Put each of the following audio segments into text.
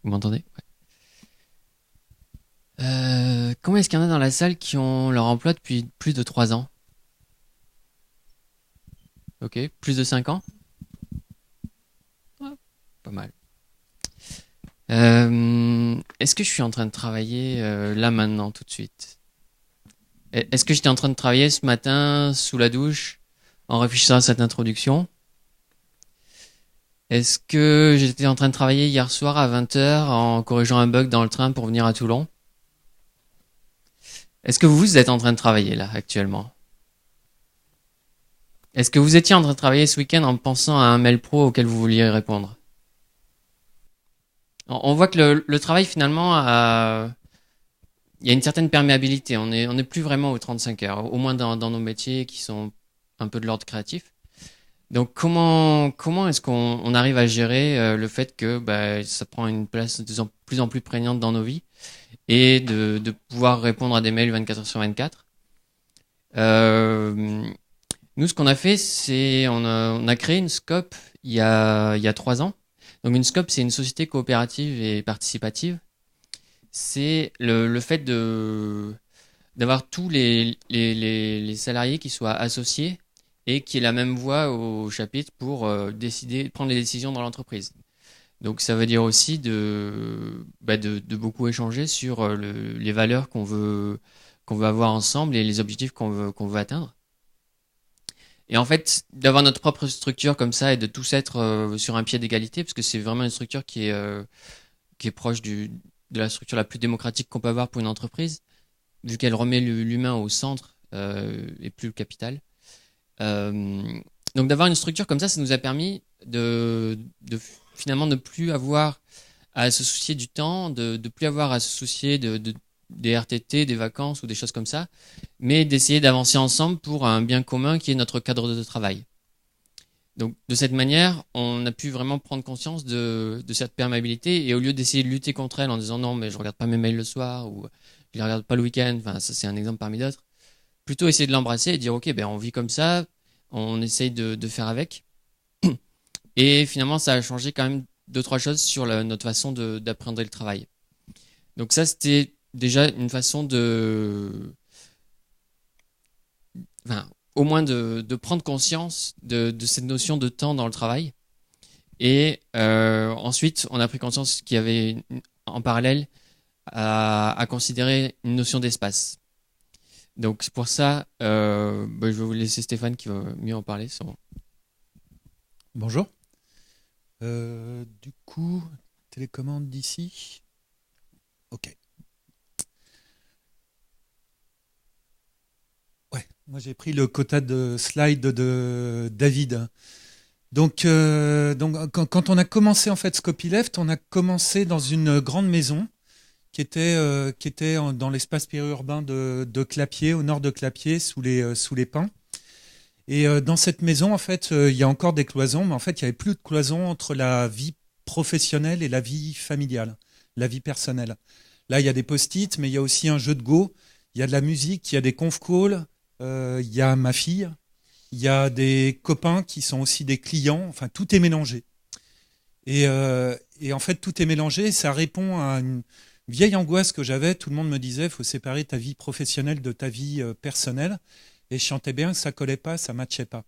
Vous m'entendez? Ouais. Combien est-ce qu'il y en a dans la salle qui ont leur emploi depuis plus de 3 ans? Ok, plus de 5 ans? Ouais, pas mal. Est-ce que je suis en train de travailler là maintenant, tout de suite? Est-ce que j'étais en train de travailler ce matin sous la douche en réfléchissant à cette introduction? Est-ce que j'étais en train de travailler hier soir à 20 heures en corrigeant un bug dans le train pour venir à Toulon? Est-ce que vous êtes en train de travailler là actuellement? Est-ce que vous étiez en train de travailler ce week-end en pensant à un mail pro auquel vous vouliez répondre? On voit que le travail finalement il y a une certaine perméabilité. On est plus vraiment aux 35 heures, au moins dans nos métiers qui sont un peu de l'ordre créatif. Donc comment est-ce qu'on arrive à gérer le fait que bah, ça prend une place de plus en plus prégnante dans nos vies et de pouvoir répondre à des mails 24 heures sur 24? Euh, Nous, ce qu'on a fait, c'est on a créé une scope il y a 3 ans. Donc une scope, c'est une société coopérative et participative. C'est le fait d'avoir tous les salariés qui soient associés et qui aient la même voix au chapitre pour décider, prendre les décisions dans l'entreprise. Donc ça veut dire aussi de beaucoup échanger sur les valeurs qu'on veut avoir ensemble et les objectifs qu'on veut atteindre. Et en fait, d'avoir notre propre structure comme ça et de tous être sur un pied d'égalité, parce que c'est vraiment une structure qui est proche de la structure la plus démocratique qu'on peut avoir pour une entreprise, vu qu'elle remet l'humain au centre et plus le capital. Euh, donc d'avoir une structure comme ça nous a permis de finalement ne plus avoir à se soucier du temps, de plus avoir à se soucier des RTT, des vacances ou des choses comme ça, mais d'essayer d'avancer ensemble pour un bien commun qui est notre cadre de travail. Donc de cette manière, on a pu vraiment prendre conscience de cette perméabilité et au lieu d'essayer de lutter contre elle en disant non mais je regarde pas mes mails le soir ou je les regarde pas le week-end, enfin ça c'est un exemple parmi d'autres, plutôt essayer de l'embrasser et dire ok ben on vit comme ça, on essaye de faire avec et finalement ça a changé quand même deux trois choses sur notre façon d'appréhender le travail. Donc ça c'était déjà une façon enfin, au moins de prendre conscience de cette notion de temps dans le travail. Et ensuite, on a pris conscience qu'il y avait en parallèle à considérer une notion d'espace. Donc pour ça, je vais vous laisser Stéphane qui va mieux en parler. Bonjour. Du coup, télécommande d'ici. Ok. Ouais, moi j'ai pris le quota de slide de David. Donc quand on a commencé en fait Scopyleft, on a commencé dans une grande maison qui était dans l'espace périurbain de Clapiers, au nord de Clapiers, sous les pins. Et dans cette maison, en fait, il y a encore des cloisons, mais en fait, il n'y avait plus de cloisons entre la vie professionnelle et la vie familiale, la vie personnelle. Là, il y a des post-it, mais il y a aussi un jeu de Go, il y a de la musique, il y a des conf calls, il y a ma fille, il y a des copains qui sont aussi des clients, enfin, tout est mélangé. Et en fait, tout est mélangé et ça répond à une vieille angoisse que j'avais. Tout le monde me disait, il faut séparer ta vie professionnelle de ta vie personnelle. Et je chantais bien que ça collait pas, ça matchait pas.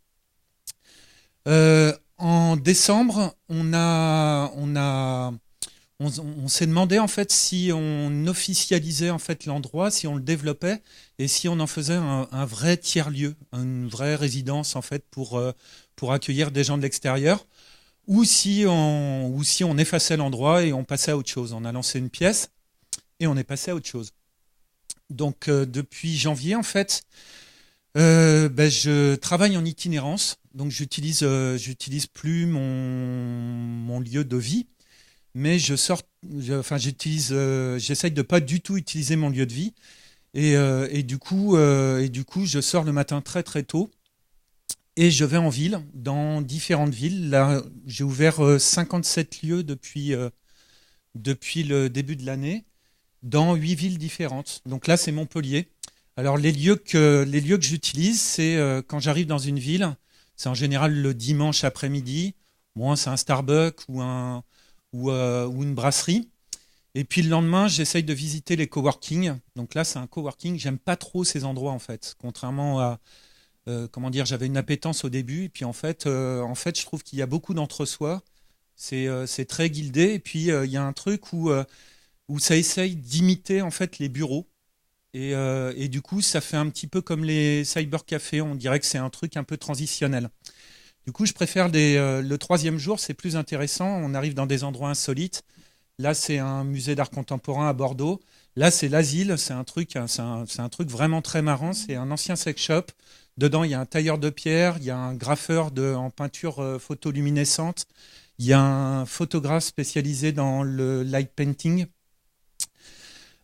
En décembre, on s'est demandé en fait si on officialisait en fait l'endroit, si on le développait et si on en faisait un vrai tiers-lieu, une vraie résidence en fait pour accueillir des gens de l'extérieur, ou si on effaçait l'endroit et on passait à autre chose. On a lancé une pièce et on est passé à autre chose. Donc depuis janvier en fait, je travaille en itinérance, donc j'utilise plus mon lieu de vie, mais j'essaye de pas du tout utiliser mon lieu de vie, et du coup, je sors le matin très très tôt et je vais en ville, dans différentes villes. Là, j'ai ouvert 57 lieux depuis le début de l'année, dans 8 villes différentes. Donc là, c'est Montpellier. Alors les lieux que j'utilise, c'est quand j'arrive dans une ville, c'est en général le dimanche après-midi. Moi, c'est un Starbucks ou une brasserie. Et puis le lendemain, j'essaye de visiter les coworking. Donc là, c'est un coworking. J'aime pas trop ces endroits en fait, contrairement à comment dire, j'avais une appétence au début. Et puis en fait, je trouve qu'il y a beaucoup d'entre-soi. C'est très guildé. Et puis il y a un truc où ça essaye d'imiter en fait les bureaux. Et du coup, ça fait un petit peu comme les cybercafés. On dirait que c'est un truc un peu transitionnel. Du coup, je préfère le troisième jour, c'est plus intéressant. On arrive dans des endroits insolites. Là, c'est un musée d'art contemporain à Bordeaux. Là, c'est l'Asile. C'est un truc vraiment très marrant. C'est un ancien sex shop. Dedans, il y a un tailleur de pierre, il y a un graffeur en peinture photoluminescente, il y a un photographe spécialisé dans le light painting.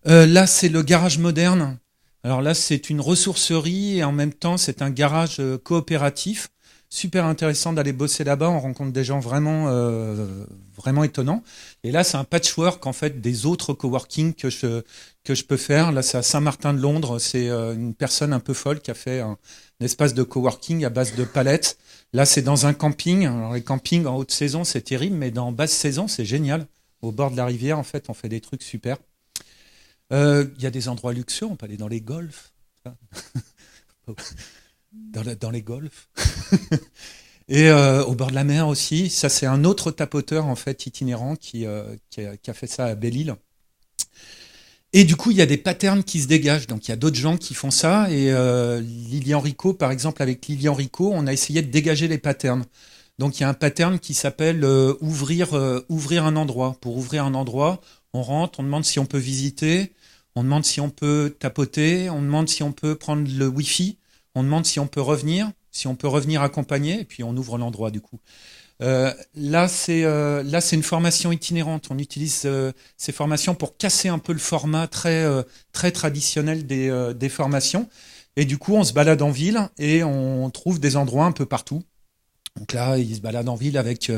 Là, c'est le garage moderne. Alors là, c'est une ressourcerie et en même temps, c'est un garage coopératif. Super intéressant d'aller bosser là-bas. On rencontre des gens vraiment étonnants. Et là, c'est un patchwork en fait des autres coworking que je peux faire. Là, c'est à Saint-Martin-de-Londres. C'est une personne un peu folle qui a fait un espace de coworking à base de palettes. Là, c'est dans un camping. Alors, les campings en haute saison, c'est terrible, mais dans basse saison, c'est génial. Au bord de la rivière, en fait, on fait des trucs super. Il y a des endroits luxueux. On peut aller dans les golfs. Dans les golfs. Et au bord de la mer aussi. Ça, c'est un autre tapoteur en fait itinérant qui a fait ça à Belle-Île. Et du coup, il y a des patterns qui se dégagent. Donc, il y a d'autres gens qui font ça. Et Lilian Rico, par exemple, avec Lilian Rico, on a essayé de dégager les patterns. Donc, il y a un pattern qui s'appelle ouvrir un endroit. Pour ouvrir un endroit, on rentre, on demande si on peut visiter, on demande si on peut tapoter, on demande si on peut prendre le Wi-Fi. On demande si on peut revenir accompagné, et puis on ouvre l'endroit du coup. Là, c'est une formation itinérante. On utilise ces formations pour casser un peu le format très traditionnel des formations. Et du coup, on se balade en ville et on trouve des endroits un peu partout. Donc là, ils se baladent en ville avec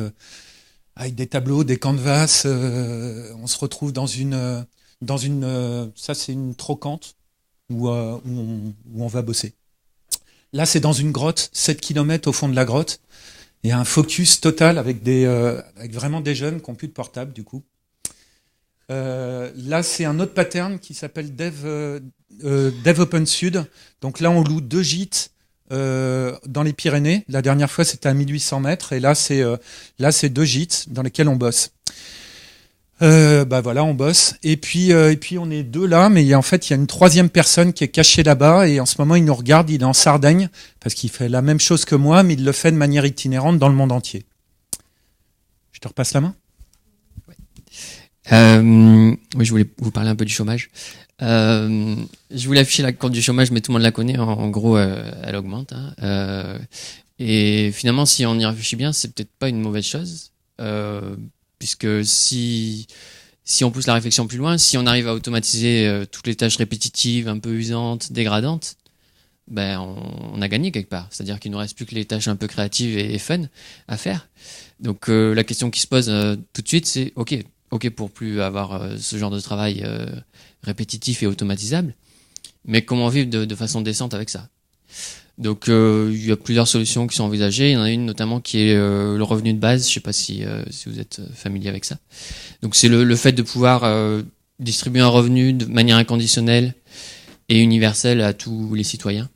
des tableaux, des canvas. On se retrouve dans une ça c'est une trocante où on va bosser. Là, c'est dans une grotte, 7 km au fond de la grotte. Il y a un focus total avec vraiment des jeunes qui n'ont plus de portable, du coup. Là, c'est un autre pattern qui s'appelle Dev Open Sud. Donc là, on loue 2 gîtes dans les Pyrénées. La dernière fois, c'était à 1800 mètres. Et là, c'est 2 gîtes dans lesquels on bosse. Voilà, on bosse. Et puis on est 2 là, mais il y a une 3e personne qui est cachée là-bas. Et en ce moment, il nous regarde, il est en Sardaigne, parce qu'il fait la même chose que moi, mais il le fait de manière itinérante dans le monde entier. Je te repasse la main. Oui, je voulais vous parler un peu du chômage. Je voulais afficher la courbe du chômage, mais tout le monde la connaît. En gros, elle augmente. Et finalement, si on y réfléchit bien, c'est peut-être pas une mauvaise chose. Puisque si on pousse la réflexion plus loin, si on arrive à automatiser toutes les tâches répétitives, un peu usantes, dégradantes, ben on a gagné quelque part. C'est-à-dire qu'il ne nous reste plus que les tâches un peu créatives et fun à faire. Donc la question qui se pose tout de suite, c'est ok pour plus avoir ce genre de travail répétitif et automatisable, mais comment vivre de façon décente avec ça? Donc il y a plusieurs solutions qui sont envisagées. Il y en a une notamment qui est le revenu de base. Je sais pas si vous êtes familier avec ça. Donc c'est le fait de pouvoir distribuer un revenu de manière inconditionnelle et universelle à tous les citoyens,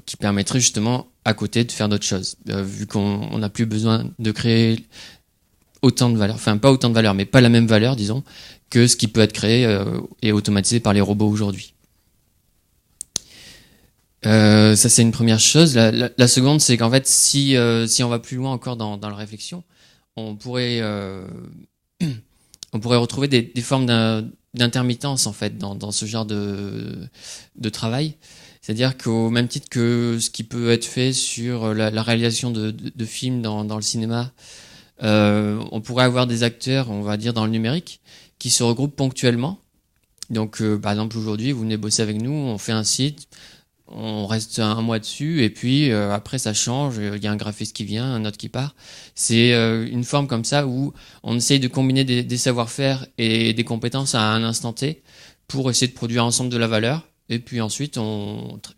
qui permettrait justement à côté de faire d'autres choses. Vu qu'on n'a plus besoin de créer autant de valeur, enfin pas autant de valeur, mais pas la même valeur, disons, que ce qui peut être créé et automatisé par les robots aujourd'hui. Ça c'est une première chose. La seconde, c'est qu'en fait, si on va plus loin encore dans la réflexion, on pourrait retrouver des formes d'intermittence en fait dans ce genre de travail. C'est-à-dire qu'au même titre que ce qui peut être fait sur la réalisation de films dans le cinéma, on pourrait avoir des acteurs, on va dire dans le numérique, qui se regroupent ponctuellement. Donc par exemple aujourd'hui, vous venez bosser avec nous, on fait un site. On reste un mois dessus et puis après ça change, il y a un graphiste qui vient, un autre qui part. C'est une forme comme ça où on essaye de combiner des savoir-faire et des compétences à un instant T pour essayer de produire ensemble de la valeur et puis ensuite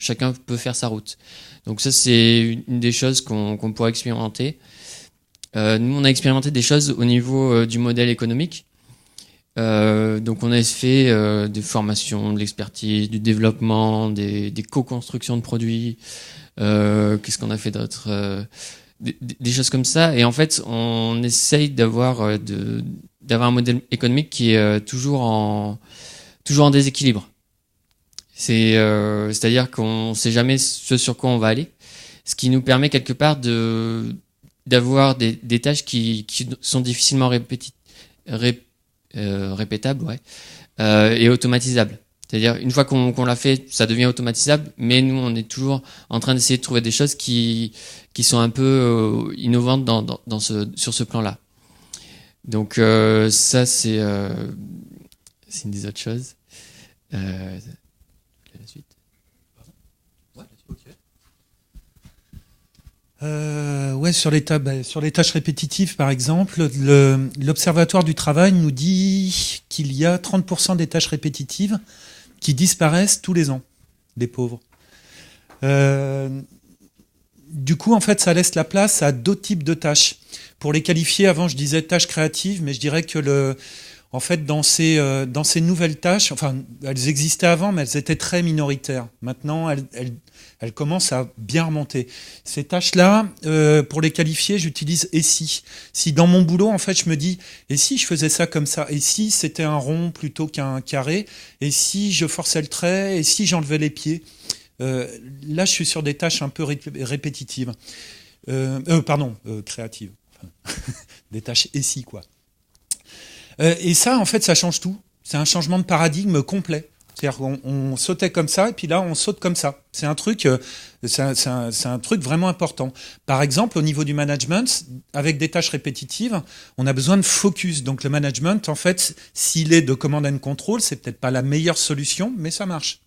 chacun peut faire sa route. Donc ça c'est une des choses qu'on pourrait expérimenter. Nous on a expérimenté des choses au niveau du modèle économique Donc on a fait des formations, de l'expertise, du développement, des co-constructions de produits. Qu'est-ce qu'on a fait d'autre, des choses comme ça. Et en fait, on essaye d'avoir un modèle économique qui est toujours en déséquilibre. C'est-à-dire qu'on ne sait jamais ce sur quoi on va aller, ce qui nous permet quelque part d'avoir des tâches qui sont difficilement répétables, ouais, et automatisables. C'est-à-dire, une fois qu'on l'a fait, ça devient automatisable, mais nous, on est toujours en train d'essayer de trouver des choses qui sont un peu innovantes sur ce plan-là. Donc, ça, c'est une des autres choses. La suite. Ouais, sur les tâches répétitives, par exemple, l'Observatoire du travail nous dit qu'il y a 30% des tâches répétitives qui disparaissent tous les ans, des pauvres. Du coup, en fait, ça laisse la place à d'autres types de tâches. Pour les qualifier, avant, je disais tâches créatives, mais je dirais que en fait, dans ces nouvelles tâches, enfin, elles existaient avant, mais elles étaient très minoritaires. Maintenant, elles commencent à bien remonter. Ces tâches-là, pour les qualifier, j'utilise « et si ». Si dans mon boulot, en fait, je me dis « et si je faisais ça comme ça ? Et si c'était un rond plutôt qu'un carré ? Et si je forçais le trait ? Et si j'enlevais les pieds ?» Là, je suis sur des tâches un peu répétitives. Créatives. Des tâches « et si », quoi. Et ça, en fait, ça change tout. C'est un changement de paradigme complet. C'est-à-dire qu'on sautait comme ça, et puis là, on saute comme ça. C'est un truc vraiment important. Par exemple, au niveau du management, avec des tâches répétitives, on a besoin de focus. Donc le management, en fait, s'il est de command and control, c'est peut-être pas la meilleure solution, mais ça marche.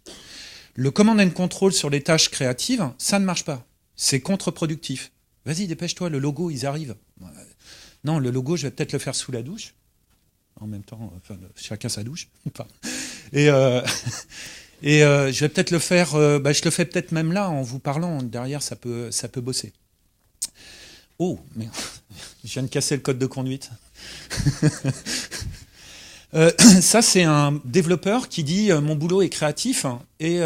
Le command and control sur les tâches créatives, ça ne marche pas. C'est contre-productif. Vas-y, dépêche-toi, le logo, ils arrivent. Non, le logo, je vais peut-être le faire sous la douche. En même temps, enfin, chacun sa douche. Et je vais peut-être le faire, je le fais peut-être même là, en vous parlant. Derrière, ça peut bosser. Oh, merde, je viens de casser le code de conduite. Ça, c'est un développeur qui dit mon boulot est créatif et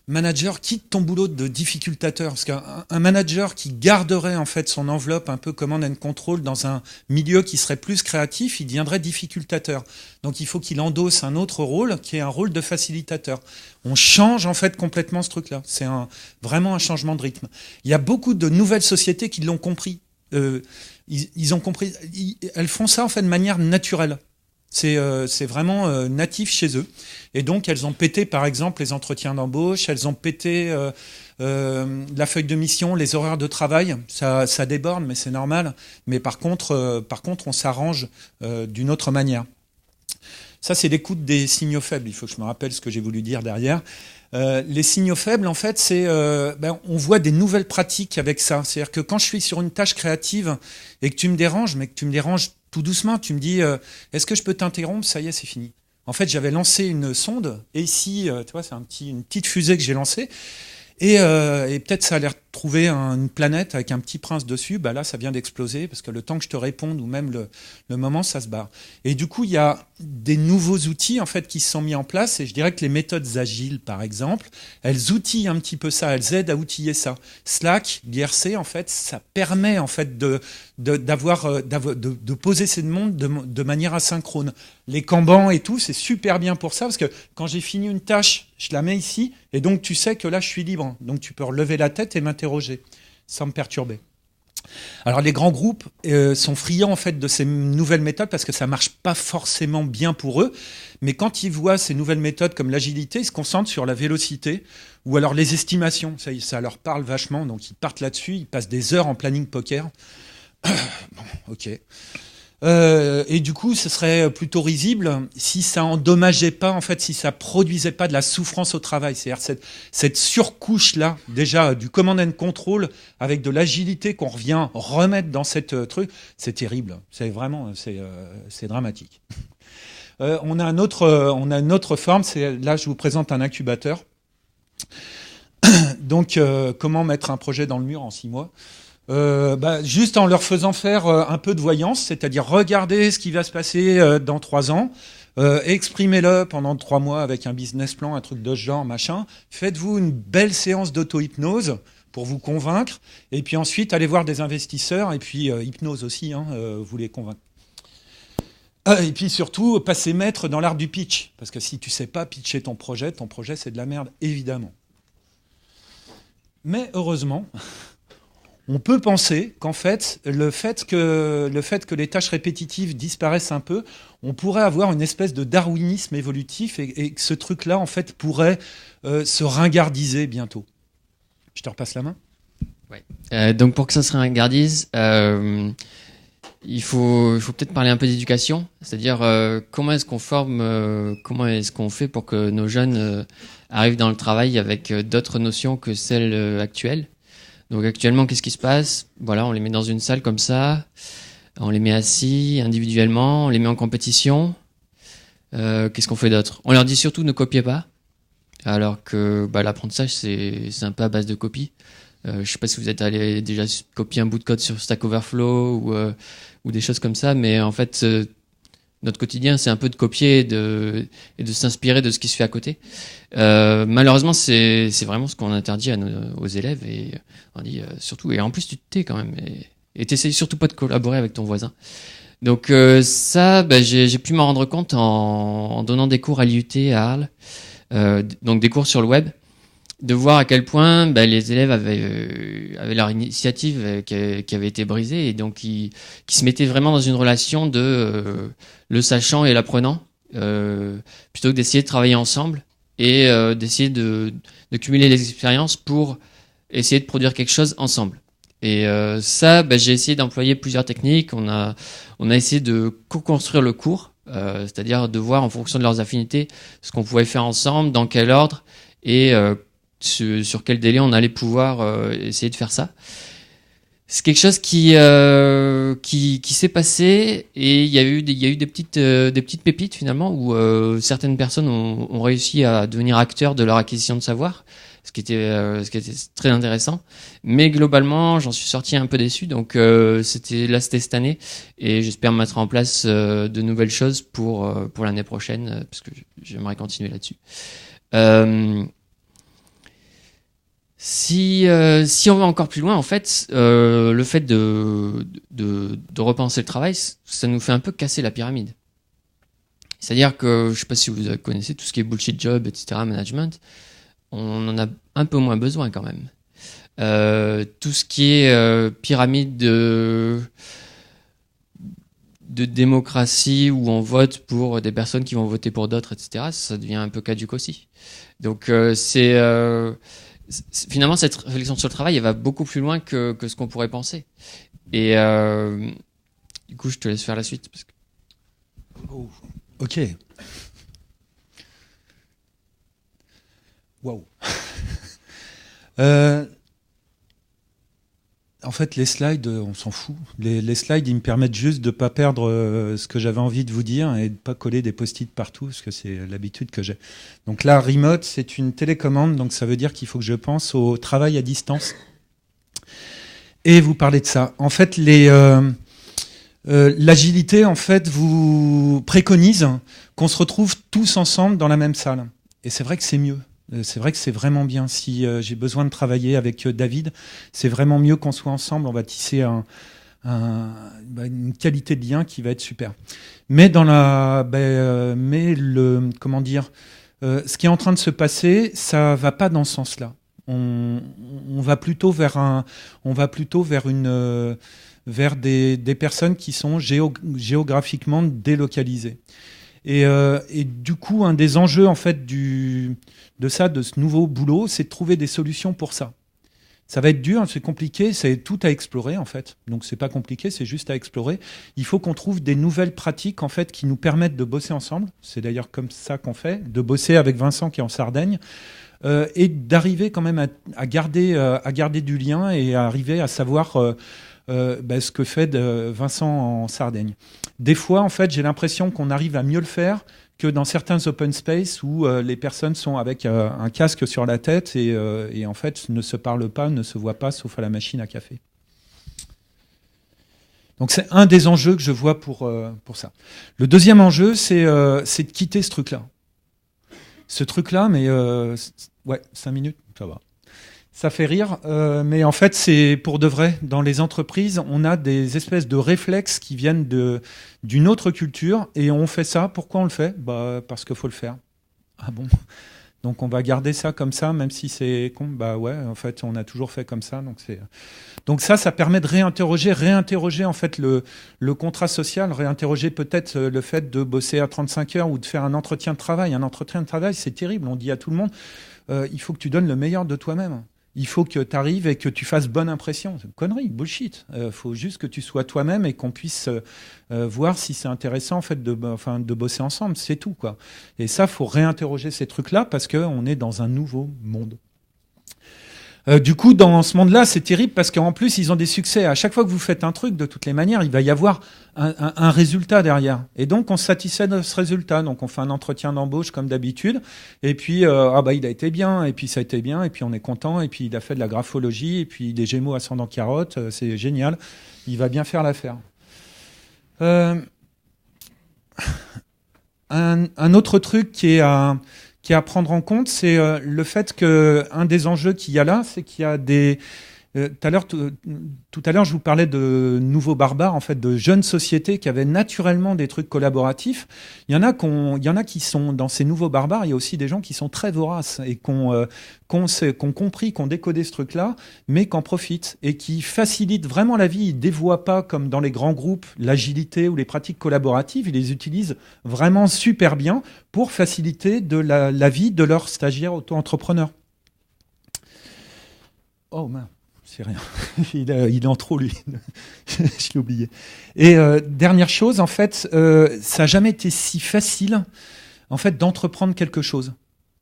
manager, quitte ton boulot de difficultateur. Parce qu'un manager qui garderait en fait son enveloppe un peu command and control dans un milieu qui serait plus créatif, il deviendrait difficultateur. Donc il faut qu'il endosse un autre rôle qui est un rôle de facilitateur. On change en fait complètement ce truc-là. C'est vraiment un changement de rythme. Il y a beaucoup de nouvelles sociétés qui l'ont compris. Ils ont compris. Elles font ça en fait de manière naturelle. C'est vraiment natif chez eux. Et donc, elles ont pété, par exemple, les entretiens d'embauche, elles ont pété la feuille de mission, les horaires de travail. Ça déborde, mais c'est normal. Mais par contre, on s'arrange d'une autre manière. Ça, c'est l'écoute des signaux faibles. Il faut que je me rappelle ce que j'ai voulu dire derrière. Les signaux faibles, en fait, c'est on voit des nouvelles pratiques avec ça. C'est-à-dire que quand je suis sur une tâche créative et que tu me déranges, mais que tu me déranges tout doucement, tu me dis est-ce que je peux t'interrompre ? Ça y est, c'est fini. En fait, j'avais lancé une sonde, et ici, tu vois, c'est une petite fusée que j'ai lancée, et peut-être ça allait retrouver une planète avec un petit prince dessus, bah là, ça vient d'exploser, parce que le temps que je te réponde, ou même le moment, ça se barre. Et du coup, il y a des nouveaux outils, en fait, qui se sont mis en place, et je dirais que les méthodes agiles, par exemple, elles outillent un petit peu ça, elles aident à outiller ça. Slack, l'IRC, en fait, ça permet, en fait, de poser ces demandes de manière asynchrone. Les Kanban et tout, c'est super bien pour ça, parce que quand j'ai fini une tâche, je la mets ici, et donc tu sais que là, je suis libre. Donc tu peux relever la tête et m'interroger, sans me perturber. Alors les grands groupes sont friands en fait de ces nouvelles méthodes parce que ça marche pas forcément bien pour eux, mais quand ils voient ces nouvelles méthodes comme l'agilité, ils se concentrent sur la vélocité ou alors les estimations, ça leur parle vachement, donc ils partent là-dessus, ils passent des heures en planning poker. Bon, ok. Et du coup, ce serait plutôt risible si ça endommageait pas, en fait, si ça produisait pas de la souffrance au travail. C'est-à-dire cette surcouche-là, déjà, du command and control, avec de l'agilité qu'on revient remettre dans cette truc, c'est terrible. C'est vraiment, c'est dramatique. On a une autre forme, là, je vous présente un incubateur. Donc, comment mettre un projet dans le mur en 6 mois ? Juste en leur faisant faire un peu de voyance, c'est-à-dire regarder ce qui va se passer dans 3 ans, exprimez-le pendant 3 mois avec un business plan, un truc de ce genre, machin. Faites-vous une belle séance d'auto-hypnose pour vous convaincre, et puis ensuite allez voir des investisseurs, et puis hypnose aussi, vous les convaincre. Et puis surtout, passez maître dans l'art du pitch, parce que si tu sais pas pitcher ton projet c'est de la merde, évidemment. Mais heureusement, on peut penser qu'en fait, le fait que les tâches répétitives disparaissent un peu, on pourrait avoir une espèce de darwinisme évolutif et que ce truc-là, en fait, pourrait se ringardiser bientôt. Je te repasse la main. Ouais. Donc pour que ça se ringardise, il faut peut-être parler un peu d'éducation, c'est-à-dire comment est-ce qu'on forme, comment est-ce qu'on fait pour que nos jeunes arrivent dans le travail avec d'autres notions que celles actuelles. Donc actuellement, qu'est-ce qui se passe? Voilà, on les met dans une salle comme ça, on les met assis individuellement, on les met en compétition. Qu'est-ce qu'on fait d'autre? On leur dit surtout ne copiez pas, alors que l'apprentissage c'est un peu à base de copie. Je sais pas si vous êtes allé déjà copier un bout de code sur Stack Overflow ou des choses comme ça, mais en fait notre quotidien c'est un peu de copier et de s'inspirer de ce qui se fait à côté. Malheureusement c'est vraiment ce qu'on interdit aux élèves et on dit surtout, et en plus tu te tais quand même et t'essayes surtout pas de collaborer avec ton voisin. Donc ça j'ai pu m'en rendre compte en donnant des cours à l'IUT à Arles, donc des cours sur le web, de voir à quel point les élèves avaient leur initiative qui avait été brisée et donc qui se mettaient vraiment dans une relation de le sachant et l'apprenant, plutôt que d'essayer de travailler ensemble et d'essayer de cumuler les expériences pour essayer de produire quelque chose ensemble. Et ça, j'ai essayé d'employer plusieurs techniques. On a essayé de co-construire le cours, c'est-à-dire de voir en fonction de leurs affinités ce qu'on pouvait faire ensemble, dans quel ordre et sur quel délai on allait pouvoir essayer de faire ça. C'est quelque chose qui s'est passé et il y a eu des petites pépites finalement où certaines personnes ont réussi à devenir acteurs de leur acquisition de savoir, ce qui était très intéressant. Mais globalement, j'en suis sorti un peu déçu. Donc c'était cette année et j'espère mettre en place de nouvelles choses pour l'année prochaine parce que j'aimerais continuer là-dessus. Si on va encore plus loin, en fait, le fait de repenser le travail, ça nous fait un peu casser la pyramide. C'est-à-dire que, je sais pas si vous connaissez tout ce qui est bullshit job, etc., management, on en a un peu moins besoin quand même. Tout ce qui est pyramide de démocratie où on vote pour des personnes qui vont voter pour d'autres, etc., ça devient un peu caduc aussi. Donc finalement, cette réflexion sur le travail, elle va beaucoup plus loin que ce qu'on pourrait penser. Et du coup, je te laisse faire la suite. Parce que... Oh, ok. Wow. En fait, les slides, on s'en fout. Les slides, ils me permettent juste de ne pas perdre ce que j'avais envie de vous dire et de ne pas coller des post-it partout, parce que c'est l'habitude que j'ai. Donc là, remote, c'est une télécommande, donc ça veut dire qu'il faut que je pense au travail à distance. Et vous parlez de ça. En fait, l'agilité, en fait, vous préconise qu'on se retrouve tous ensemble dans la même salle. Et c'est vrai que c'est mieux. C'est vrai que c'est vraiment bien. Si j'ai besoin de travailler avec David, c'est vraiment mieux qu'on soit ensemble. On va tisser une qualité de lien qui va être super. Mais comment dire, ce qui est en train de se passer, ça va pas dans ce sens-là. On va plutôt vers des personnes qui sont géographiquement délocalisées. Et du coup, un des enjeux en fait de ce nouveau boulot, c'est de trouver des solutions pour ça. Ça va être dur, c'est compliqué, c'est tout à explorer en fait. Donc c'est pas compliqué, c'est juste à explorer. Il faut qu'on trouve des nouvelles pratiques en fait qui nous permettent de bosser ensemble. C'est d'ailleurs comme ça qu'on fait, de bosser avec Vincent qui est en Sardaigne et d'arriver quand même à garder du lien et à arriver à savoir ce que fait Vincent en Sardaigne. Des fois, en fait, j'ai l'impression qu'on arrive à mieux le faire que dans certains open space où les personnes sont avec un casque sur la tête et en fait ne se parlent pas, ne se voient pas, sauf à la machine à café. Donc c'est un des enjeux que je vois pour ça. Le deuxième enjeu, c'est de quitter ce truc-là. Ce truc-là, mais ouais, 5 minutes, ça va. Ça fait rire, mais en fait, c'est pour de vrai. Dans les entreprises, on a des espèces de réflexes qui viennent d'une autre culture, et on fait ça. Pourquoi on le fait? Bah, parce qu'il faut le faire. Ah bon? Donc on va garder ça comme ça, même si c'est con. Bah ouais, en fait, on a toujours fait comme ça. Donc ça permet de réinterroger en fait le contrat social, réinterroger peut-être le fait de bosser à 35 heures ou de faire un entretien de travail. Un entretien de travail, c'est terrible. On dit à tout le monde, il faut que tu donnes le meilleur de toi-même. Il faut que tu arrives et que tu fasses bonne impression. C'est une connerie, bullshit. Faut juste que tu sois toi-même et qu'on puisse voir si c'est intéressant en fait de bosser ensemble. C'est tout, quoi. Et ça, faut réinterroger ces trucs-là parce qu'on est dans un nouveau monde. Du coup, dans ce monde-là, c'est terrible parce qu'en plus, ils ont des succès. À chaque fois que vous faites un truc, de toutes les manières, il va y avoir un résultat derrière. Et donc, on se satisfait de ce résultat. Donc, on fait un entretien d'embauche comme d'habitude. Et puis, ah bah, il a été bien. Et puis, ça a été bien. Et puis, on est content. Et puis, il a fait de la graphologie. Et puis, des Gémeaux ascendant carotte. C'est génial. Il va bien faire l'affaire. Un autre truc qui est à prendre en compte, c'est le fait qu'un des enjeux qu'il y a là, c'est qu'il y a des... Tout à l'heure, je vous parlais de nouveaux barbares, en fait, de jeunes sociétés qui avaient naturellement des trucs collaboratifs. Il y en a qui sont dans ces nouveaux barbares. Il y a aussi des gens qui sont très voraces et qui ont compris, qui ont décodé ce truc-là, mais qui en profitent et qui facilitent vraiment la vie. Ils dévoient pas, comme dans les grands groupes, l'agilité ou les pratiques collaboratives. Ils les utilisent vraiment super bien pour faciliter la vie de leurs stagiaires auto-entrepreneurs. Oh mince. C'est rien. Il est en trop, lui. Je l'ai oublié. Et dernière chose, en fait, ça n'a jamais été si facile, en fait, d'entreprendre quelque chose.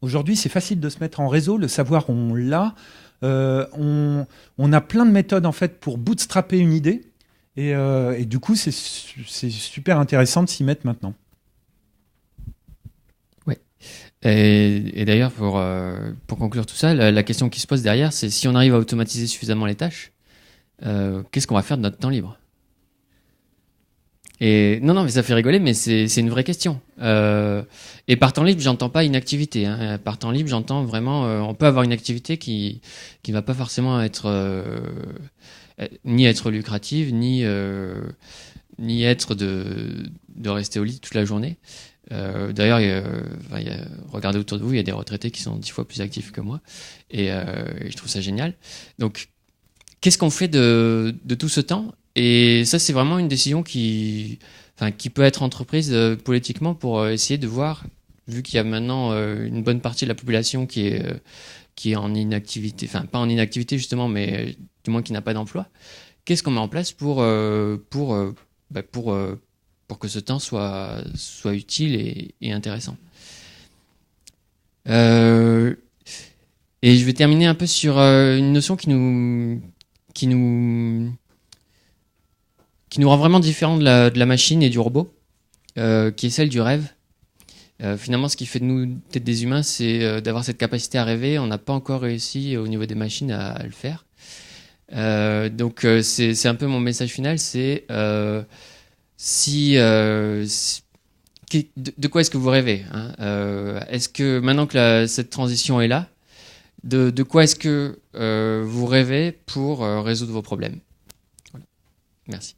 Aujourd'hui, c'est facile de se mettre en réseau. Le savoir, on l'a. On a plein de méthodes, en fait, pour bootstrapper une idée. Et du coup, c'est super intéressant de s'y mettre maintenant. Et d'ailleurs, pour conclure tout ça, la question qui se pose derrière, c'est si on arrive à automatiser suffisamment les tâches, qu'est-ce qu'on va faire de notre temps libre? Et non, mais ça fait rigoler, mais c'est une vraie question. Et par temps libre, j'entends pas inactivité. Hein. Par temps libre, j'entends vraiment, on peut avoir une activité qui va pas forcément être ni être lucrative, ni être de rester au lit toute la journée. D'ailleurs, regardez autour de vous, il y a des retraités qui sont 10 fois plus actifs que moi, et je trouve ça génial. Donc, qu'est-ce qu'on fait de tout ce temps? Et ça, c'est vraiment une décision qui peut être entreprise politiquement pour essayer de voir, vu qu'il y a maintenant une bonne partie de la population qui est en inactivité, enfin pas en inactivité justement, mais du moins qui n'a pas d'emploi. Qu'est-ce qu'on met en place pour que ce temps soit utile et intéressant. Et je vais terminer un peu sur une notion qui nous rend vraiment différent de la machine et du robot, qui est celle du rêve. Finalement, ce qui fait de nous peut-être des humains, c'est d'avoir cette capacité à rêver. On n'a pas encore réussi au niveau des machines à le faire. Donc c'est un peu mon message final, c'est de quoi est-ce que vous rêvez, hein? Est-ce que maintenant que cette transition est là, de quoi est-ce que vous rêvez pour résoudre vos problèmes? Voilà. Merci.